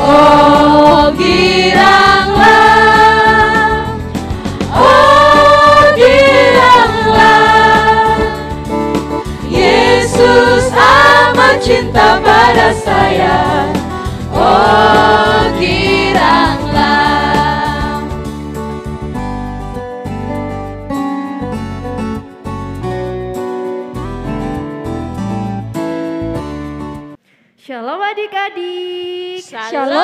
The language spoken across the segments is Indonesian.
Oh giranglah, oh giranglah, Yesus amat cinta pada saya. Oh giranglah. Shalom adik-adik. Shalom.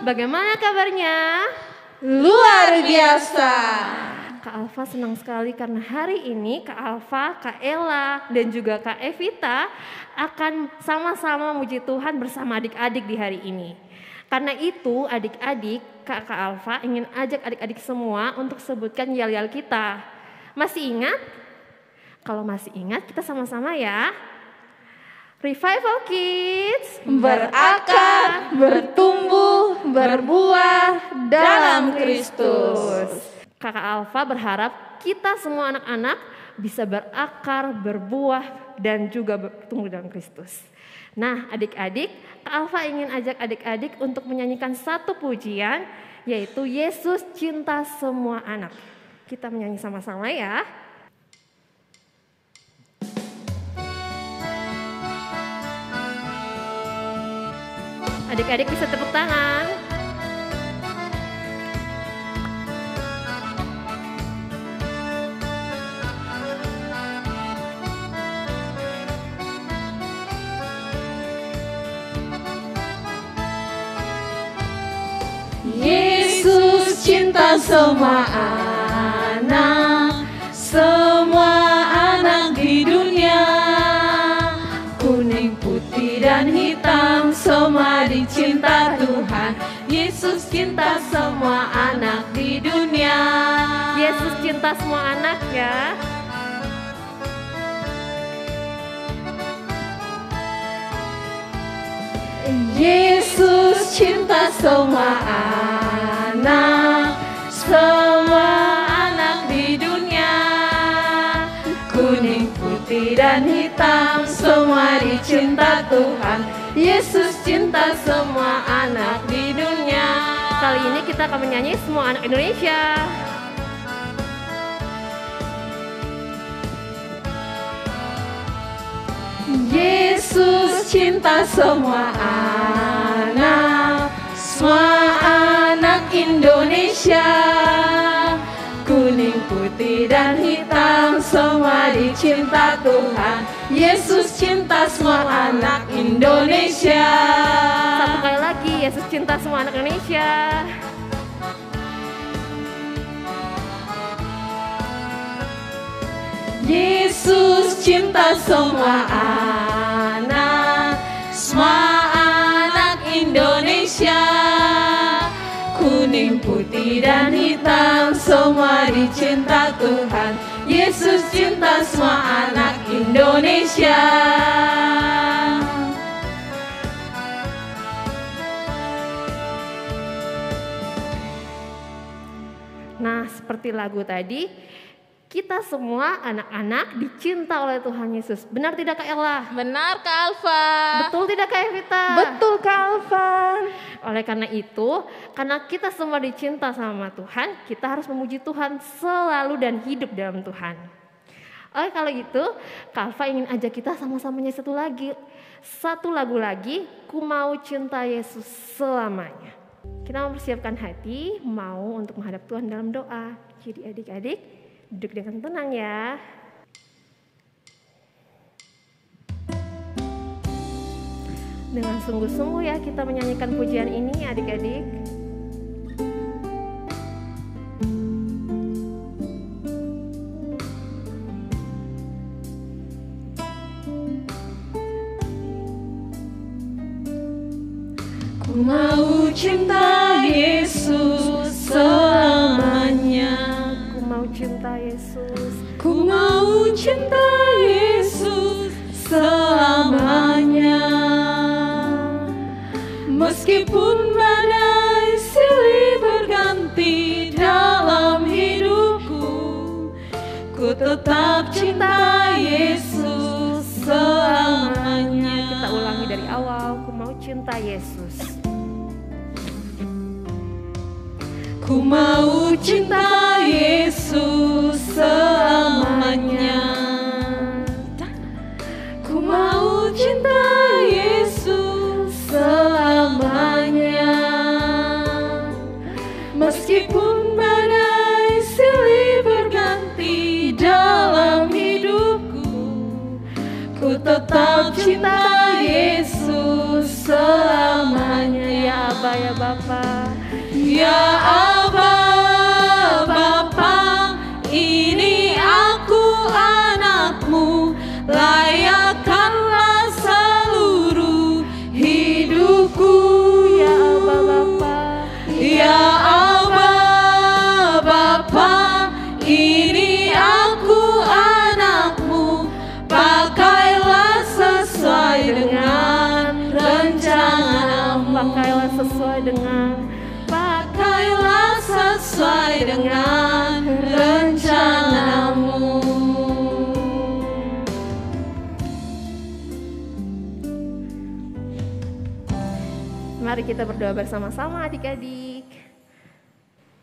Bagaimana kabarnya? Luar biasa. Kak Alfa senang sekali karena hari ini Kak Alfa, Kak Ella, dan juga Kak Evita akan sama-sama muji Tuhan bersama adik-adik di hari ini. Karena itu adik-adik, Kak Alfa ingin ajak adik-adik semua untuk sebutkan yel-yel kita. Masih ingat? Kalau masih ingat kita sama-sama ya. Revival Kids, Berakar, bertumbuh, berbuah dalam Kristus. Kakak Alfa berharap kita semua anak-anak bisa berakar, berbuah, dan juga bertumbuh dalam Kristus. Nah adik-adik, Kak Alfa ingin ajak adik-adik untuk menyanyikan satu pujian, yaitu Yesus cinta semua anak. Kita menyanyi sama-sama ya. Adik-adik bisa tepuk tangan. Yesus cinta semua anak di dunia. Kuning, putih, dan hitam semua dicinta Tuhan. Yesus cinta semua anak di dunia. Yesus cinta semua anak ya. Yesus cinta semua anak di dunia. Kuning, putih, dan hitam semua dicinta Tuhan. Yesus cinta semua anak di dunia. Kali ini kita akan menyanyi semua anak Indonesia. Yesus cinta semua anak Indonesia. Kuning, putih, dan hitam semua dicinta Tuhan. Yesus cinta semua anak Indonesia. Satu kali lagi, Yesus cinta semua anak Indonesia. Yesus cinta semua anak Indonesia. Kuning, putih, dan hitam semua dicinta Tuhan. Yesus cinta semua anak Indonesia. Nah, seperti lagu tadi, kita semua anak-anak dicinta oleh Tuhan Yesus. Benar tidak Kak Ella? Benar Kak Alfa. Betul tidak Kak Evita? Betul Kak Alfa. Oleh karena itu, karena kita semua dicinta sama Tuhan, kita harus memuji Tuhan selalu dan hidup dalam Tuhan. Oke, kalau gitu Kak Alfa ingin ajak kita sama-sama nyanyi satu lagu lagi, Ku Mau Cinta Yesus Selamanya. Kita mempersiapkan hati, mau untuk menghadap Tuhan dalam doa. Jadi adik-adik, duduk dengan tenang ya. Dengan sungguh-sungguh ya kita menyanyikan pujian ini adik-adik. Ku mau cinta Yesus selamanya. Ku mau cinta Yesus. Ku mau cinta Yesus selamanya. Meskipun badai silih berganti dalam hidupku, ku tetap cinta Yesus selamanya. Kita ulangi dari awal. Ku mau cinta Yesus. Ku mau cinta Yesus selamanya. Ku mau cinta Yesus selamanya. Meskipun badai silih berganti dalam hidupku, ku tetap cinta Yesus selamanya. Ya Aba, ya Bapa. Ya Aba, Bapa, ini aku anakmu, layakkanlah seluruh hidupku. Ya Aba, Bapa. Ya Aba, Bapa, ini aku anakmu, pakailah sesuai dengan rencanamu. Pakailah sesuai dengan rencanamu. Mari kita berdoa bersama-sama adik-adik.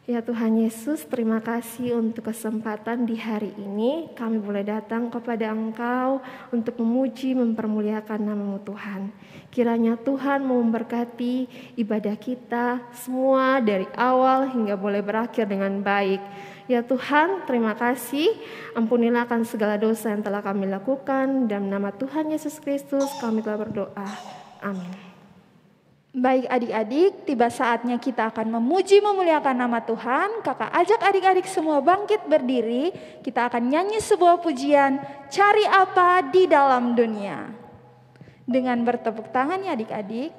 Ya Tuhan Yesus, terima kasih untuk kesempatan di hari ini kami boleh datang kepada Engkau untuk memuji, mempermuliakan nama-Mu Tuhan. Kiranya Tuhan mau memberkati ibadah kita semua dari awal hingga boleh berakhir dengan baik. Ya Tuhan, terima kasih. Ampunilah akan segala dosa yang telah kami lakukan. Dalam nama Tuhan Yesus Kristus kami telah berdoa. Amin. Baik adik-adik, tiba saatnya kita akan memuji memuliakan nama Tuhan. Kakak ajak adik-adik semua bangkit berdiri. Kita akan nyanyi sebuah pujian, Cari Apa di Dalam Dunia. Dengan bertepuk tangan ya adik-adik.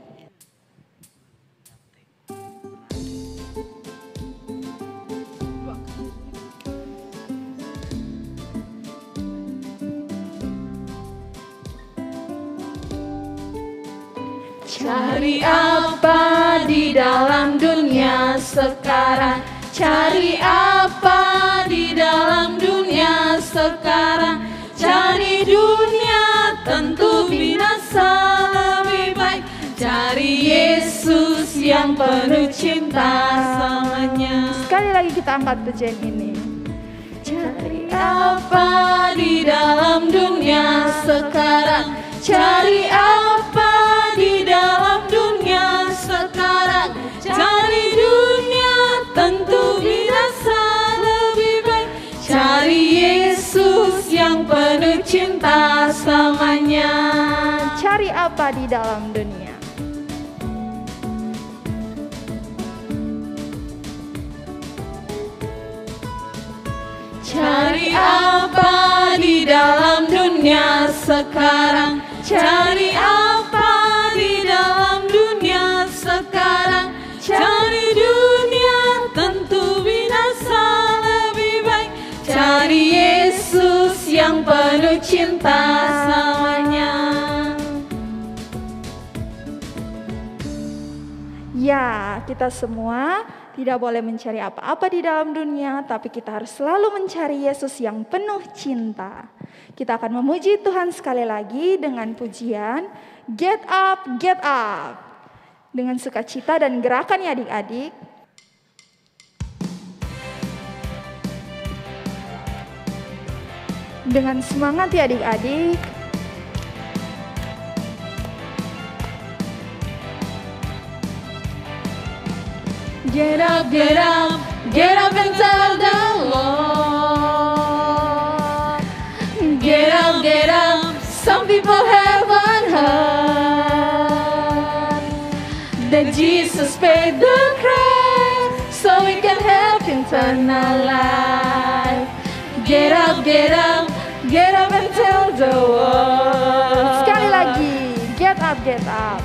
Cari apa di dalam dunia sekarang? Cari apa di dalam dunia sekarang? Cari dunia tentu binasa, lebih baik cari Yesus yang penuh cinta selamanya. Sekali lagi kita angkat pujian ini. Cari apa di dalam dunia sekarang? Cari apa di dalam dunia sekarang? Cari dunia tentu binasa, lebih baik cari Yesus yang penuh cinta selamanya. Cari apa di dalam dunia? Cari apa di dalam dunia sekarang? Cari apa di dalam dunia sekarang? Cari dunia tentu binasa, lebih baik cari Yesus yang penuh cinta selamanya. Ya, kita semua tidak boleh mencari apa-apa di dalam dunia, tapi kita harus selalu mencari Yesus yang penuh cinta. Kita akan memuji Tuhan sekali lagi dengan pujian Get Up, Get Up. Dengan sukacita dan gerakan ya adik-adik. Dengan semangat ya adik-adik. Get up, get up, get up and tell the Lord. Get up, some people haven't heard that Jesus paid the price so we can have eternal life. Get up, get up, get up and tell the world. Sekali lagi, get up, get up.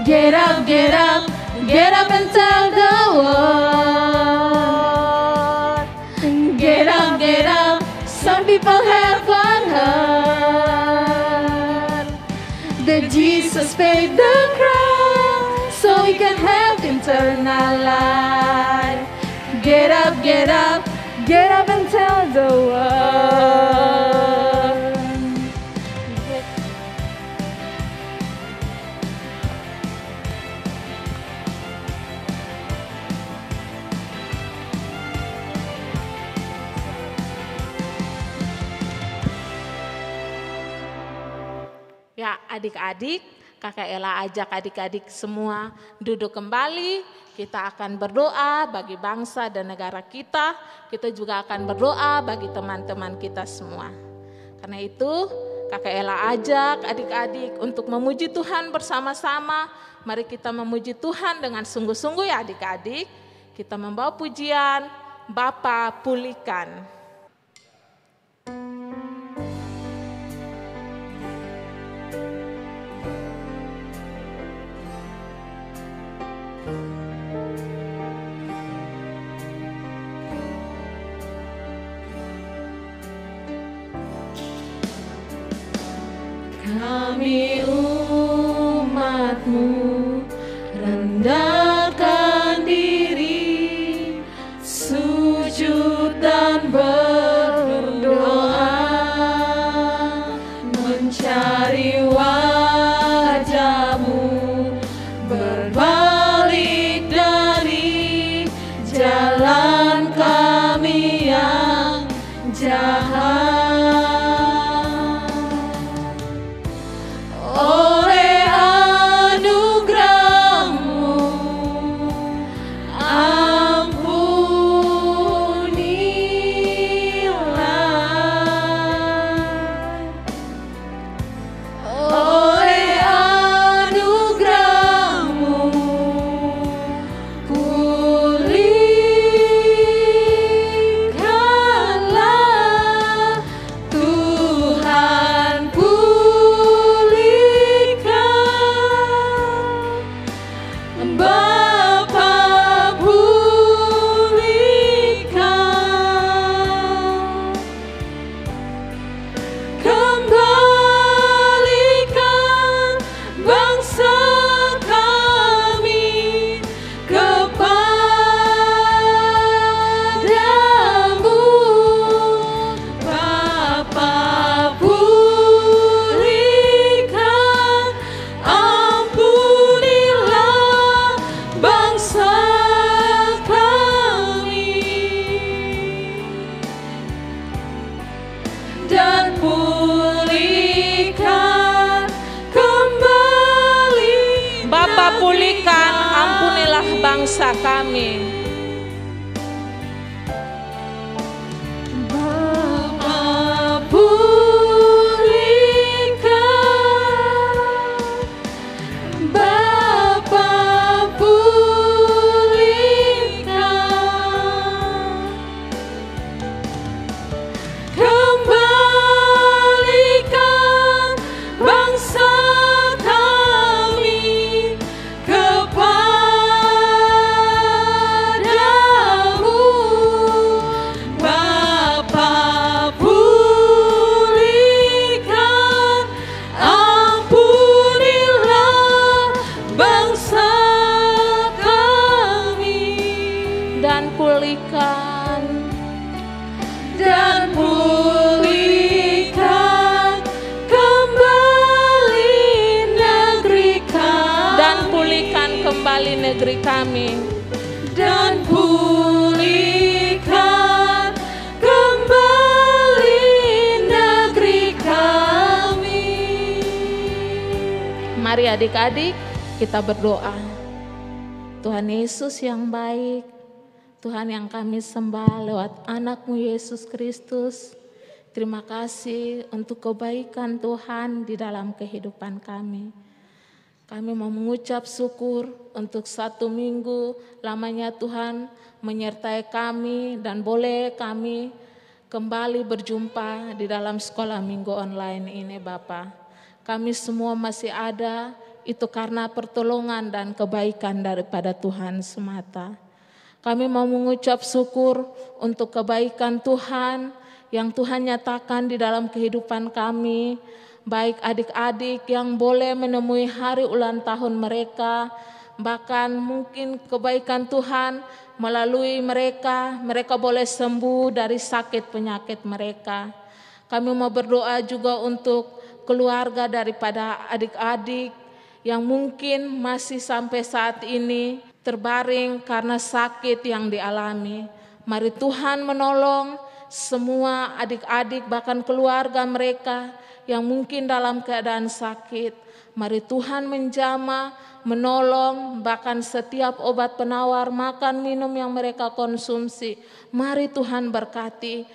Get up, get up, get up and tell the world. Get up, some people haven't heard that Jesus paid the price so we can have eternal eternal life. Get up, get up, get up and tell the world. Ya, adik-adik, Kakak Ella ajak adik-adik semua duduk kembali. Kita akan berdoa bagi bangsa dan negara kita. Kita juga akan berdoa bagi teman-teman kita semua. Karena itu, Kakak Ella ajak adik-adik untuk memuji Tuhan bersama-sama. Mari kita memuji Tuhan dengan sungguh-sungguh ya adik-adik. Kita membawa pujian Bapa Pulihkan. Kami umat-Mu rendahkan diri, sujud dan berdoa, mencari wajah-Mu, berbalik dari jalan kami yang jahat. Oleh anugerah-Mu, ampunilah. Oleh anugerah-Mu, pulihkanlah Tuhan, pulihkan Bapa, pulihkan, kembalikan bangsa kami kepadamu. Bapa, pulihkan, ampunilah bangsa kami, dan pulihkan kembali Bapa pulihkan, ampunilah bangsa kami. Bapa, pulihkan, Bapa, pulihkan, kembalikan bangsa kami kepadamu. Bapa, pulihkan, ampunilah bangsa kami, Dan pulihkan kembali negeri kami, dan pulihkan kembali negeri kami. dan pulihkan kembali negeri kami. Mari adik-adik kita berdoa. Tuhan Yesus yang baik, Tuhan yang kami sembah lewat anak-Mu Yesus Kristus. Terima kasih untuk kebaikan Tuhan di dalam kehidupan kami. Kami mau mengucap syukur untuk 1 minggu lamanya Tuhan menyertai kami dan boleh kami kembali berjumpa di dalam sekolah minggu online ini Bapa. Kami semua masih ada, itu karena pertolongan dan kebaikan daripada Tuhan semata. Kami mau mengucap syukur untuk kebaikan Tuhan yang Tuhan nyatakan di dalam kehidupan kami. Baik adik-adik yang boleh menemui hari ulang tahun mereka, bahkan mungkin kebaikan Tuhan melalui mereka boleh sembuh dari sakit penyakit mereka. Kami mau berdoa juga untuk keluarga daripada adik-adik yang mungkin masih sampai saat ini terbaring karena sakit yang dialami. Mari Tuhan menolong semua adik-adik bahkan keluarga mereka yang mungkin dalam keadaan sakit. Mari Tuhan menjamah, menolong, bahkan setiap obat penawar, makan, minum yang mereka konsumsi. Mari Tuhan berkati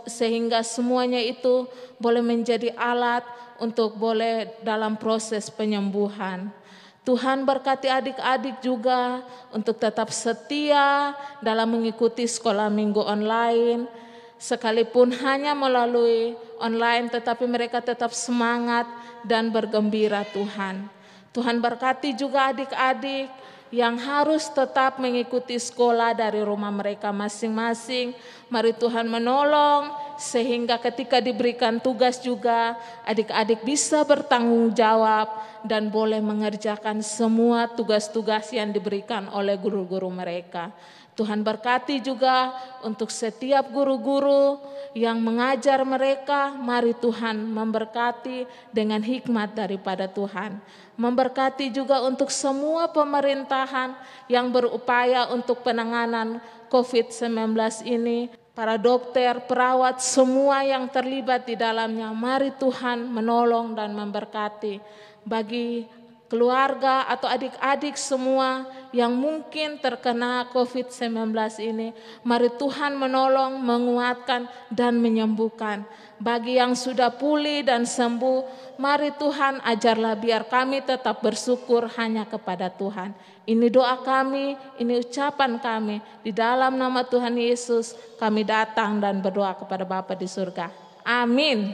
sehingga semuanya itu boleh menjadi alat untuk boleh dalam proses penyembuhan. Tuhan berkati adik-adik juga untuk tetap setia dalam mengikuti sekolah minggu online. Sekalipun hanya melalui online, tetapi mereka tetap semangat dan bergembira Tuhan. Tuhan berkati juga adik-adik yang harus tetap mengikuti sekolah dari rumah mereka masing-masing. Mari Tuhan menolong sehingga ketika diberikan tugas juga adik-adik bisa bertanggung jawab dan boleh mengerjakan semua tugas-tugas yang diberikan oleh guru-guru mereka. Tuhan berkati juga untuk setiap guru-guru yang mengajar mereka. Mari Tuhan memberkati dengan hikmat daripada Tuhan. Memberkati juga untuk semua pemerintahan yang berupaya untuk penanganan COVID-19 ini. Para dokter, perawat, semua yang terlibat di dalamnya. Mari Tuhan menolong dan memberkati. Bagi keluarga atau adik-adik semua yang mungkin terkena COVID-19 ini, mari Tuhan menolong, menguatkan dan menyembuhkan. Bagi yang sudah pulih dan sembuh, mari Tuhan ajarlah biar kami tetap bersyukur hanya kepada Tuhan. Ini doa kami, ini ucapan kami. Di dalam nama Tuhan Yesus kami datang dan berdoa kepada Bapa di surga. Amin.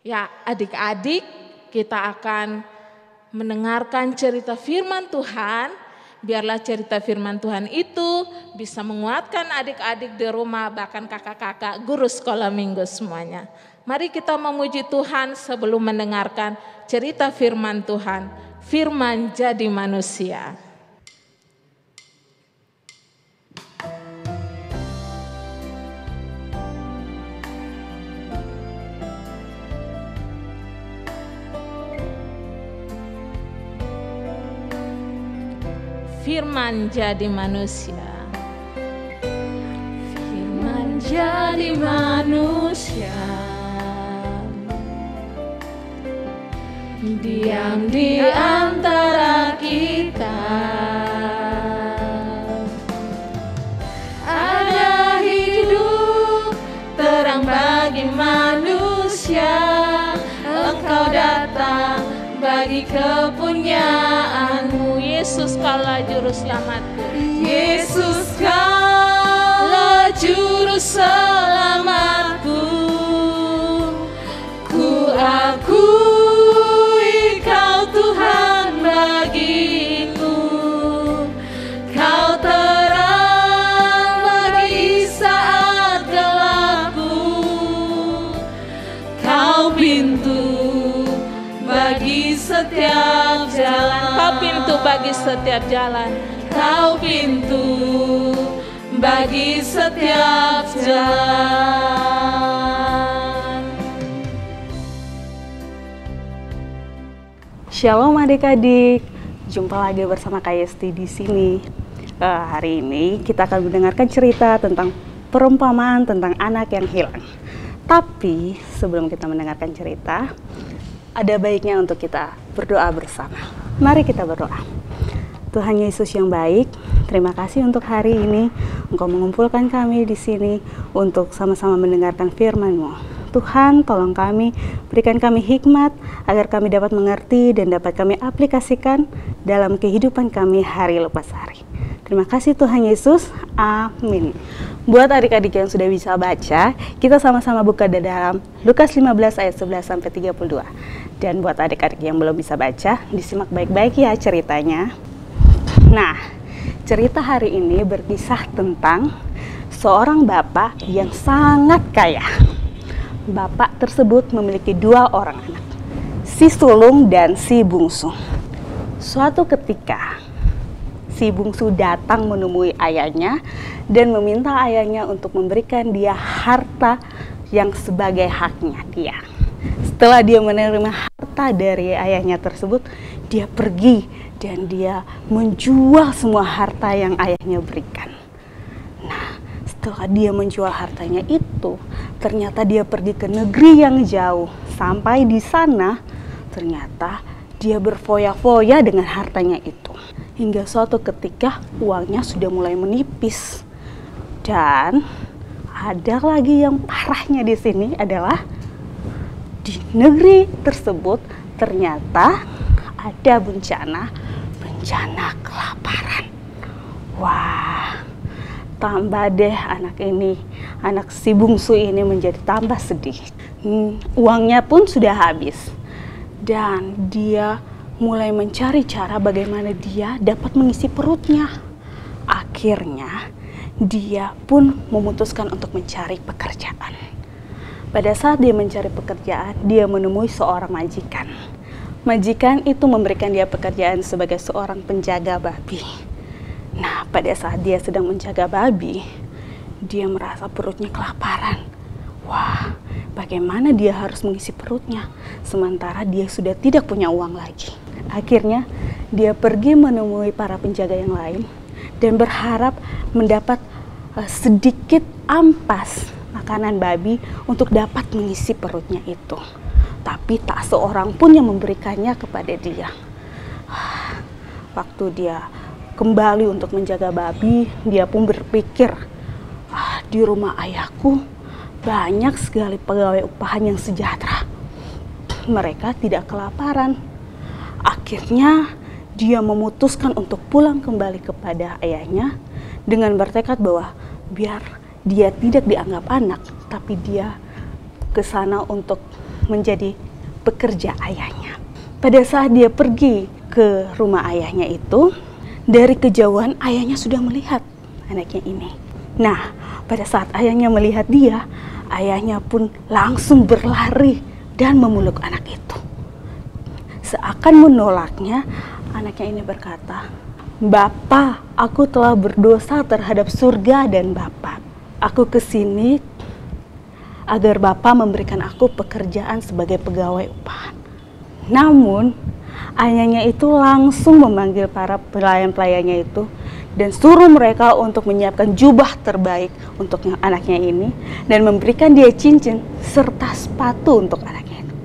Ya, adik-adik, kita akan mendengarkan cerita firman Tuhan. Biarlah cerita firman Tuhan itu bisa menguatkan adik-adik di rumah, bahkan kakak-kakak, guru sekolah minggu semuanya. Mari kita memuji Tuhan sebelum mendengarkan cerita firman Tuhan. Firman jadi manusia. Firman jadi manusia. Firman jadi manusia, diam di antara kita. Ada hidup terang bagi manusia. Engkau datang bagi kepunyaanmu. Yesus kaulah juru selamatku. Yesus kaulah juru selamatku. Ku akui kau Tuhan bagiku. Kau terang bagi saat gelapku. Kau pintu bagi setiap jalan. Kau pintu bagi setiap jalan. Kau pintu bagi setiap jalan. Shalom adik-adik, jumpa lagi bersama Kak Yesti di sini. Hari ini kita akan mendengarkan cerita tentang perumpamaan tentang anak yang hilang. Tapi sebelum kita mendengarkan cerita, ada baiknya untuk kita berdoa bersama. Mari kita berdoa. Tuhan Yesus yang baik, terima kasih untuk hari ini Engkau mengumpulkan kami di sini untuk sama-sama mendengarkan firman-Mu. Tuhan, tolong kami, berikan kami hikmat agar kami dapat mengerti dan dapat kami aplikasikan dalam kehidupan kami hari lepas hari. Terima kasih Tuhan Yesus, amin. Buat adik-adik yang sudah bisa baca, kita sama-sama buka di dalam Lukas 15 ayat 11-32. Dan buat adik-adik yang belum bisa baca, disimak baik-baik ya ceritanya. Nah, cerita hari ini berkisah tentang seorang bapak yang sangat kaya. Bapak tersebut memiliki 2 orang anak, si sulung dan si bungsu. Suatu ketika, si bungsu datang menemui ayahnya dan meminta ayahnya untuk memberikan dia harta yang sebagai haknya dia. Setelah dia menerima harta dari ayahnya tersebut, dia pergi dan dia menjual semua harta yang ayahnya berikan. Nah, setelah dia menjual hartanya itu, ternyata dia pergi ke negeri yang jauh. Sampai di sana, ternyata dia berfoya-foya dengan hartanya itu. Hingga suatu ketika uangnya sudah mulai menipis. Dan ada lagi yang parahnya di sini adalah di negeri tersebut ternyata ada bencana kelaparan. Wah, tambah deh anak si bungsu ini menjadi tambah sedih. Uangnya pun sudah habis. Dan dia mulai mencari cara bagaimana dia dapat mengisi perutnya. Akhirnya dia pun memutuskan untuk mencari pekerjaan. Pada saat dia mencari pekerjaan, dia menemui seorang majikan. Majikan itu memberikan dia pekerjaan sebagai seorang penjaga babi. Nah, pada saat dia sedang menjaga babi, dia merasa perutnya kelaparan. Wah, bagaimana dia harus mengisi perutnya sementara dia sudah tidak punya uang lagi. Akhirnya dia pergi menemui para penjaga yang lain dan berharap mendapat sedikit ampas makanan babi untuk dapat mengisi perutnya itu. Tapi tak seorang pun yang memberikannya kepada dia. Waktu dia kembali untuk menjaga babi, dia pun berpikir, di rumah ayahku banyak sekali pegawai upahan yang sejahtera. Mereka tidak kelaparan. Akhirnya dia memutuskan untuk pulang kembali kepada ayahnya dengan bertekad bahwa biar dia tidak dianggap anak, tapi dia ke sana untuk menjadi pekerja ayahnya. Pada saat dia pergi ke rumah ayahnya itu, dari kejauhan ayahnya sudah melihat anaknya ini. Nah, pada saat ayahnya melihat dia, ayahnya pun langsung berlari dan memeluk anak itu. Seakan menolaknya, anaknya ini berkata, "Bapak, aku telah berdosa terhadap surga dan Bapak. Aku kesini agar Bapak memberikan aku pekerjaan sebagai pegawai upahan." Namun, ayahnya itu langsung memanggil para pelayan-pelayannya itu dan suruh mereka untuk menyiapkan jubah terbaik untuk anaknya ini dan memberikan dia cincin serta sepatu untuk anaknya itu.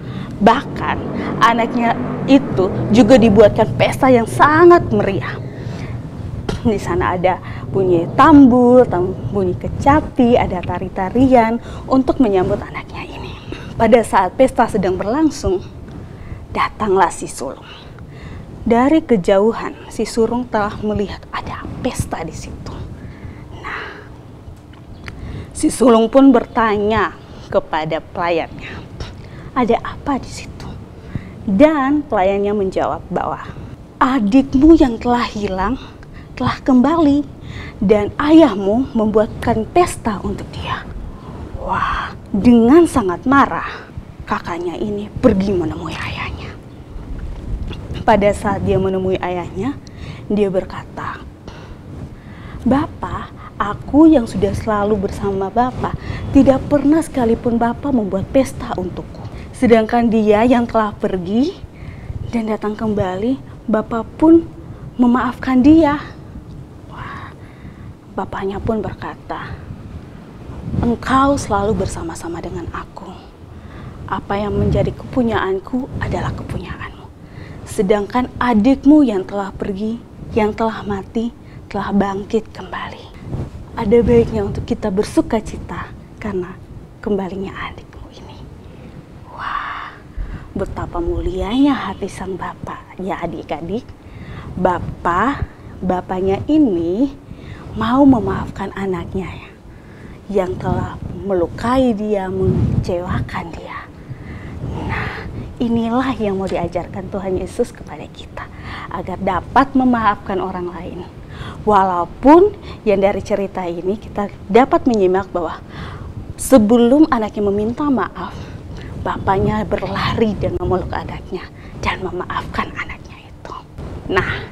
Bahkan anaknya itu juga dibuatkan pesta yang sangat meriah. Di sana ada bunyi tambur, bunyi kecapi, ada tari-tarian untuk menyambut anaknya ini. Pada saat pesta sedang berlangsung, datanglah si sulung. Dari kejauhan, si sulung telah melihat ada pesta di situ. Nah, si sulung pun bertanya kepada pelayannya, "Ada apa di situ?" Dan pelayannya menjawab bahwa adikmu yang telah hilang telah kembali dan ayahmu membuatkan pesta untuk dia. Wah, dengan sangat marah, kakaknya ini pergi menemui ayahnya. Pada saat dia menemui ayahnya, dia berkata, "Bapak, aku yang sudah selalu bersama Bapak, tidak pernah sekalipun Bapak membuat pesta untukku. Sedangkan dia yang telah pergi dan datang kembali, Bapak pun memaafkan dia." Wah, bapaknya pun berkata, "Engkau selalu bersama-sama dengan aku. Apa yang menjadi kepunyaanku adalah kepunyaanmu. Sedangkan adikmu yang telah pergi, yang telah mati, telah bangkit kembali. Ada baiknya untuk kita bersuka cita karena kembalinya adikmu ini." Wah, betapa mulianya hati sang bapak. Ya adik-adik, bapaknya ini mau memaafkan anaknya yang telah melukai dia, mengecewakan dia. Nah, inilah yang mau diajarkan Tuhan Yesus kepada kita, agar dapat memaafkan orang lain. Walaupun yang dari cerita ini kita dapat menyimak bahwa sebelum anaknya meminta maaf, bapaknya berlari dan memeluk anaknya dan memaafkan anaknya itu. Nah,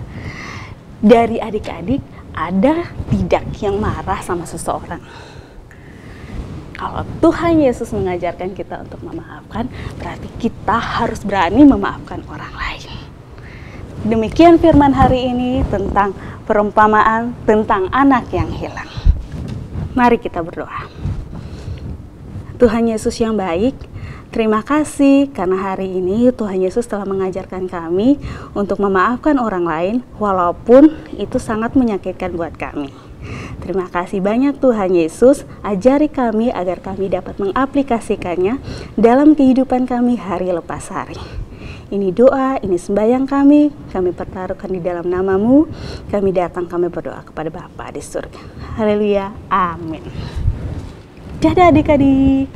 dari adik-adik ada tidak yang marah sama seseorang? Kalau Tuhan Yesus mengajarkan kita untuk memaafkan, berarti kita harus berani memaafkan orang lain. Demikian firman hari ini tentang perumpamaan tentang anak yang hilang. Mari kita berdoa. Tuhan Yesus yang baik, terima kasih karena hari ini Tuhan Yesus telah mengajarkan kami untuk memaafkan orang lain walaupun itu sangat menyakitkan buat kami. Terima kasih banyak Tuhan Yesus, ajari kami agar kami dapat mengaplikasikannya dalam kehidupan kami hari lepas hari. Ini doa, ini sembahyang kami pertaruhkan di dalam nama-Mu, kami datang, kami berdoa kepada Bapa di surga. Haleluya, amin. Dadah adik-adik.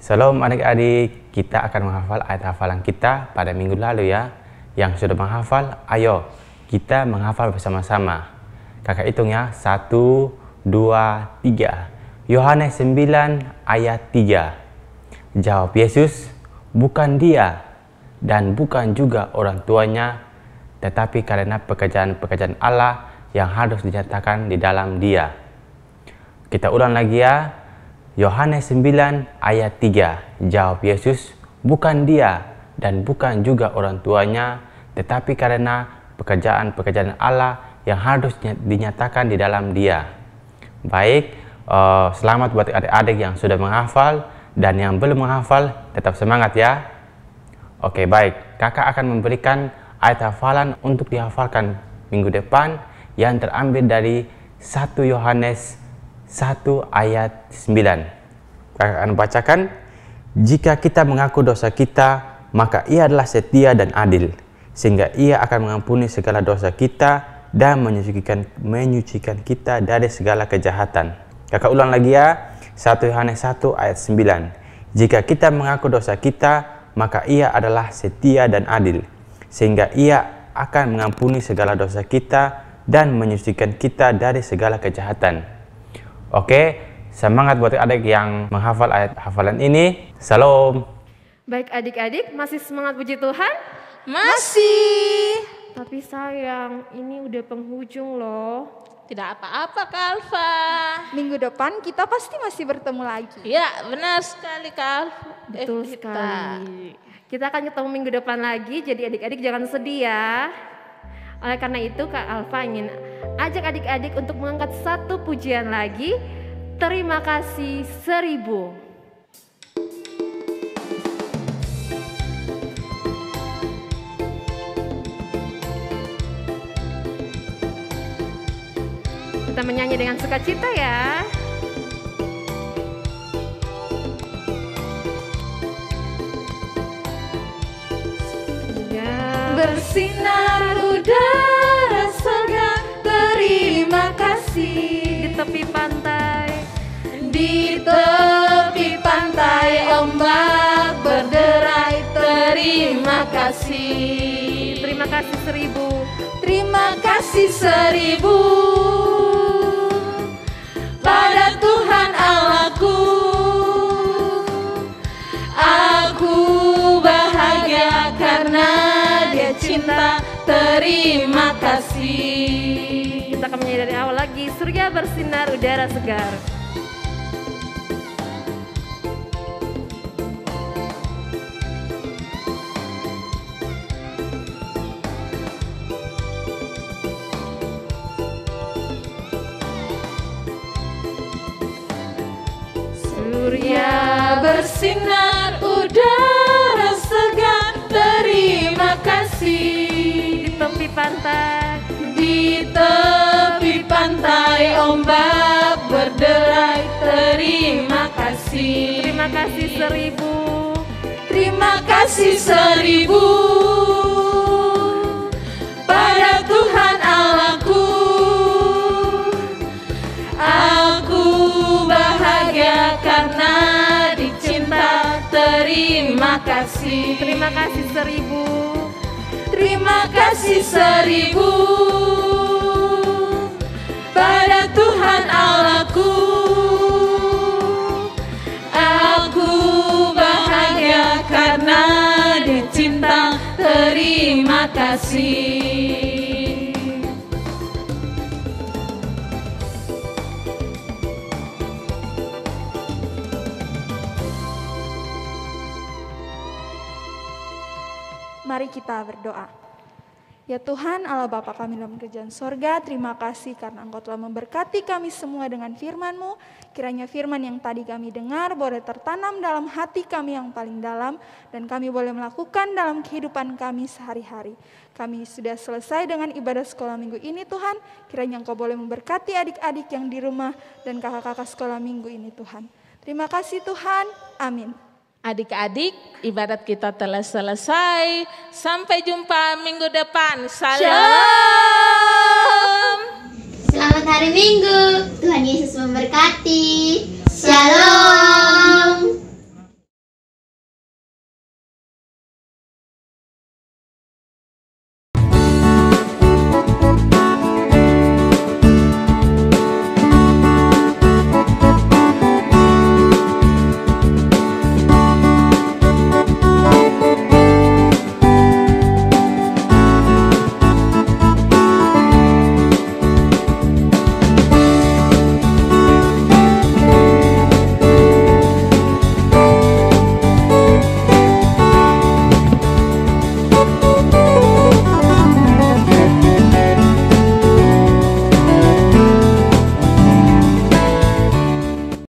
Salam adik-adik, kita akan menghafal ayat hafalan kita pada minggu lalu ya. Yang sudah menghafal, ayo kita menghafal bersama-sama. Kakak hitung ya, 1, 2, 3. Yohanes 9 ayat 3. Jawab Yesus, bukan dia dan bukan juga orang tuanya, tetapi karena pekerjaan-pekerjaan Allah yang harus dinyatakan di dalam dia. Kita ulang lagi ya. Yohanes 9 ayat 3. Jawab Yesus, bukan dia dan bukan juga orang tuanya, tetapi karena pekerjaan-pekerjaan Allah yang harus dinyatakan di dalam dia. Baik, selamat buat adik-adik yang sudah menghafal, dan yang belum menghafal tetap semangat ya. Oke, baik, kakak akan memberikan ayat hafalan untuk dihafalkan minggu depan yang terambil dari 1 Yohanes 1 ayat 9. Kakak akan bacakan, jika kita mengaku dosa kita, maka ia adalah setia dan adil, sehingga ia akan mengampuni segala dosa kita dan menyucikan kita dari segala kejahatan. Kakak ulang lagi ya, 1 Yohanes 1 ayat 9. Jika kita mengaku dosa kita, maka ia adalah setia dan adil, sehingga ia akan mengampuni segala dosa kita dan menyucikan kita dari segala kejahatan. Oke, semangat buat adik yang menghafal ayat hafalan ini. Salam. Baik adik-adik, masih semangat puji Tuhan? Masih. Tapi sayang, ini udah penghujung loh. Tidak apa-apa Kak Alfa. Minggu depan kita pasti masih bertemu lagi. Ya, benar sekali Kak Alfa. Betul sekali. Kita akan ketemu minggu depan lagi, jadi adik-adik jangan sedih ya. Oleh karena itu Kak Alfa ingin ajak adik-adik untuk mengangkat satu pujian lagi. Terima kasih 1000. Kita menyanyi dengan sukacita ya. Bersinar udara segar, terima kasih. Di tepi pantai, Di tepi pantai ombak berderai, terima kasih. terima kasih 1000. Terima kasih 1000 pada Tuhan Allahku. Aku bahagia karena Dia cinta, terima kasih. Kita akan menyanyi dari awal lagi. Surga bersinar udara segar. Surya bersinar udara segar, terima kasih. Di tepi pantai, Di tepi pantai ombak berderai, terima kasih. terima kasih 1000. Terima kasih 1000 pada Tuhan Allahku. Aku bahagia karena dicinta, terima kasih. Terima kasih 1000. Terima kasih 1000 pada Tuhan Allahku. Aku bahagia karena dicinta, terima kasih. mari kita berdoa. Ya Tuhan, Allah Bapa kami dalam kerajaan sorga, terima kasih karena Engkau telah memberkati kami semua dengan firman-Mu. Kiranya firman yang tadi kami dengar boleh tertanam dalam hati kami yang paling dalam, dan kami boleh melakukan dalam kehidupan kami sehari-hari. Kami sudah selesai dengan ibadah sekolah minggu ini Tuhan, kiranya Engkau boleh memberkati adik-adik yang di rumah dan kakak-kakak sekolah minggu ini Tuhan. Terima kasih Tuhan, amin. Adik-adik, ibadat kita telah selesai. Sampai jumpa minggu depan. Shalom. Selamat hari Minggu. Tuhan Yesus memberkati. Shalom.